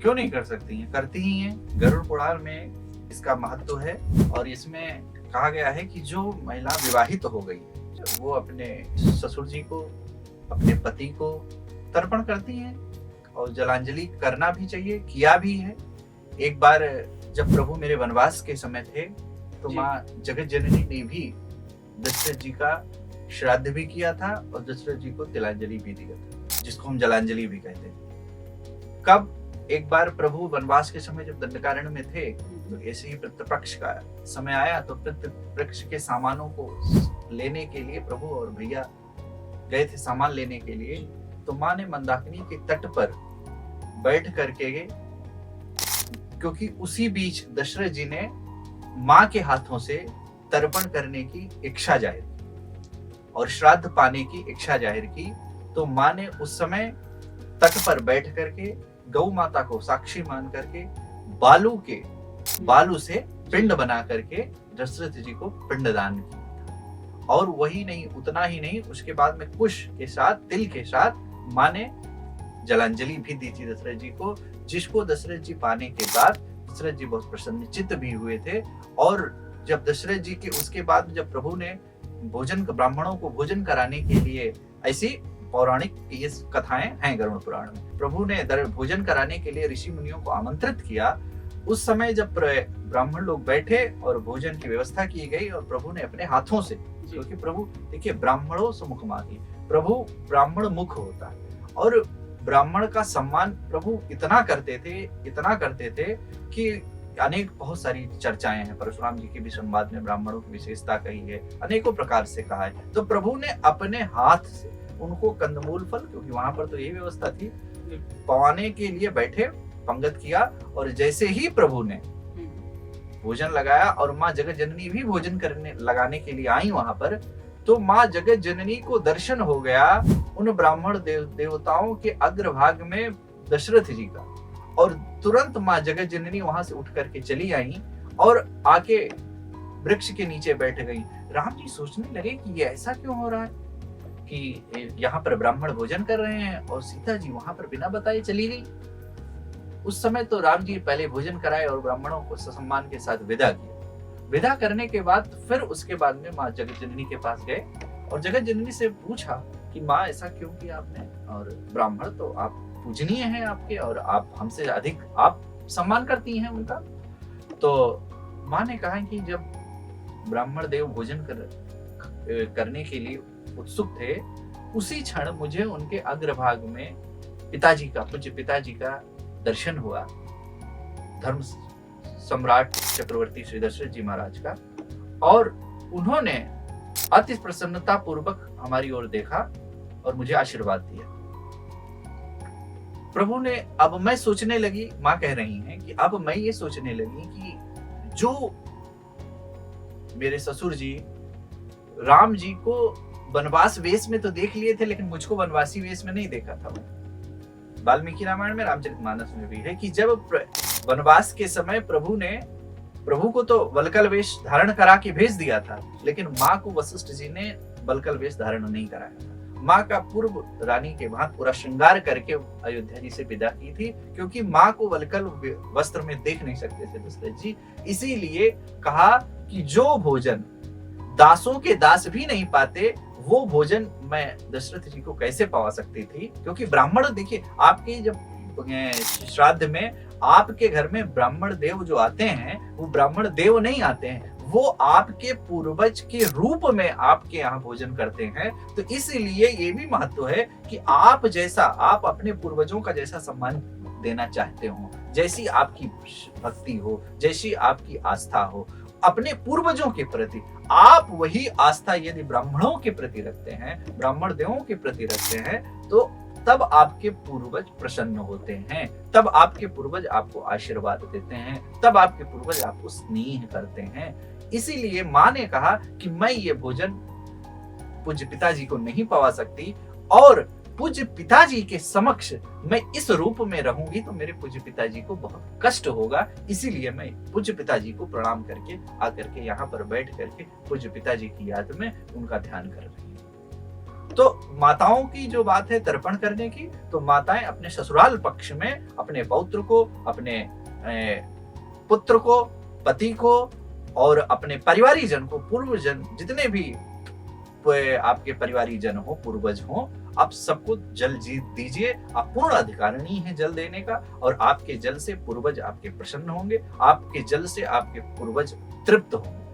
क्यों नहीं कर सकती हैं? करती ही हैं। गरुड़ पुराण में इसका महत्व है और इसमें कहा गया है कि जो महिला विवाहित हो गई वो अपने ससुर जी को, अपने पति को तर्पण करती हैं और जलांजलि करना भी चाहिए, किया भी है। एक बार जब प्रभु मेरे वनवास के समय थे तो माँ जगत जननी ने भी दशरथ जी का श्राद्ध भी किया था और दशरथ जी को तिलांजलि भी दिया था, जिसको हम जलांजलि भी कहते हैं। कब? एक बार प्रभु वनवास के समय जब दंडकारण्य में थे तो ऐसे ही पितृपक्ष का समय आया तो पितृपक्ष के सामानों को लेने के लिए प्रभु और भैया गए थे सामान लेने के लिए। तो माँ ने मंदाकिनी के तट पर बैठ करके गए, क्योंकि उसी बीच दशरथ जी ने माँ के हाथों से तर्पण करने की इच्छा जाहिर की और श्राद्ध पाने की इच्छा जाहिर की। तो माँ ने उस समय तट पर बैठ करके गौ माता को साक्षी मान करके बालू से पिंड बना करके दशरथ जी को पिंडदान किया। और वही नहीं, उतना ही नहीं, उसके बाद में कुश के साथ, तिल के साथ माँ ने जलांजलि भी दी थी दशरथ जी को, जिसको दशरथ जी पाने के बाद दशरथ जी बहुत प्रसन्नचित्त भी हुए थे। और जब दशरथ जी के उसके बाद जब प्रभु ने ब्राह्मणों को भोजन कराने के लिए, ऐसी पौराणिक ये कथाएं हैं गरुड़ पुराण में, प्रभु ने भोजन कराने के लिए ऋषि मुनियों को आमंत्रित किया। उस समय जब ब्राह्मण लोग बैठे और भोजन की व्यवस्था की गई और प्रभु ने अपने हाथों से, क्योंकि प्रभु देखिए ब्राह्मणों सुमुख माही, प्रभु ब्राह्मण मुख होता है और ब्राह्मण का सम्मान प्रभु इतना करते थे कि अनेक बहुत सारी चर्चाएं हैं। परशुराम जी की भी संवाद में ब्राह्मणों की विशेषता कही है, अनेकों प्रकार से कहा है। तो प्रभु ने अपने हाथ से उनको कंदमूल फल, क्योंकि वहां पर तो यही व्यवस्था थी, पवाने के लिए बैठे, पंगत किया और जैसे ही प्रभु ने भोजन लगाया और माँ जगत जननी भी भोजन लगाने के लिए आई वहां पर, तो माँ जगत जननी को दर्शन हो गया उन ब्राह्मण देवताओं के अग्रभाग में दशरथ जी का। और तुरंत माँ जगत जननी वहां से उठ करके चली आई और आके वृक्ष के नीचे बैठ गई। राम जी सोचने लगे कि ये ऐसा क्यों हो रहा है कि यहाँ पर ब्राह्मण भोजन कर रहे हैं और सीता जी वहां पर बिना बताए चली गई। उस समय तो राम जी पहले भोजन कराए और ब्राह्मणों को सम्मान के साथ विदा किया। विदा करने के बाद फिर उसके बाद में माँ जगत जननी के पास गए और जगत जननी से पूछा कि माँ ऐसा क्यों किया आपने, और ब्राह्मण तो आप पूजनीय हैं आपके और आप हमसे अधिक आप सम्मान करती हैं उनका। तो माँ ने कहा कि जब ब्राह्मण देव भोजन करने के लिए उत्सुक थे, उसी क्षण मुझे उनके अग्रभाग में पिताजी का, पूज्य पिताजी का दर्शन हुआ, धर्म सम्राट चक्रवर्ती श्री दशरथ जी महाराज का। और उन्होंने अति प्रसन्नता पूर्वक हमारी ओर देखा और मुझे आशीर्वाद दिया। प्रभु ने, अब मैं सोचने लगी, माँ कह रही हैं कि अब मैं ये सोचने लगी कि जो मेरे ससुर जी राम जी को वनवास वेश में तो देख लिए थे, लेकिन मुझको वनवासी वेश में नहीं देखा था। वाल्मीकि रामायण में, रामचरितमानस में भी है कि जब वनवास के समय प्रभु को तो वल्कल वेश धारण करा के भेज दिया था, लेकिन माँ को वशिष्ठ जी ने वल्कल वेश धारण नहीं कराया था। माँ का पूर्व रानी के भांति पूरा श्रृंगार करके अयोध्या जी से विदा की थी, क्योंकि माँ को वल्कल वस्त्र में देख नहीं सकते थे दशरथ जी। इसीलिए कहा कि जो भोजन दासों के दास भी नहीं पाते, वो भोजन मैं दशरथ जी को कैसे पवा सकती थी। क्योंकि ब्राह्मण, देखिए आपके जब श्राद्ध में आपके घर में ब्राह्मण देव जो आते हैं, वो ब्राह्मण देव नहीं आते हैं, वो आपके पूर्वज के रूप में आपके यहाँ भोजन करते हैं। तो इसलिए ये भी महत्व है कि आप अपने पूर्वजों का जैसा सम्मान देना चाहते हो, जैसी आपकी भक्ति हो, जैसी आपकी आस्था हो अपने पूर्वजों के प्रति, आप वही आस्था यदि ब्राह्मणों के प्रति रखते हैं, ब्राह्मण देवों के प्रति रखते हैं, तो तब आपके पूर्वज प्रसन्न होते हैं, तब आपके पूर्वज आपको आशीर्वाद देते हैं, तब आपके पूर्वज आपको स्नेह करते हैं। इसीलिए माँ ने कहा कि मैं ये भोजन पूज्य पिताजी को नहीं पवा सकती, और पूज्य पिताजी के समक्ष मैं इस रूप में रहूंगी तो मेरे पूज्य पिताजी को बहुत कष्ट होगा। इसीलिए मैं पूज्य पिताजी को प्रणाम करके आकर के यहाँ पर बैठ करके पूज्य पिताजी की याद में उनका ध्यान कर रही हूँ। तो माताओं की जो बात है तर्पण करने की, तो माताएं अपने ससुराल पक्ष में अपने पौत्र को, अपने पुत्र को, पति को और अपने परिवारी जन को, पूर्वजन जितने भी आपके परिवारी जन हो, पूर्वज हो, आप सबको जल जीत दीजिए। आप पूर्ण अधिकारिणी हैं जल देने का, और आपके जल से पूर्वज आपके प्रसन्न होंगे, आपके जल से आपके पूर्वज तृप्त होंगे।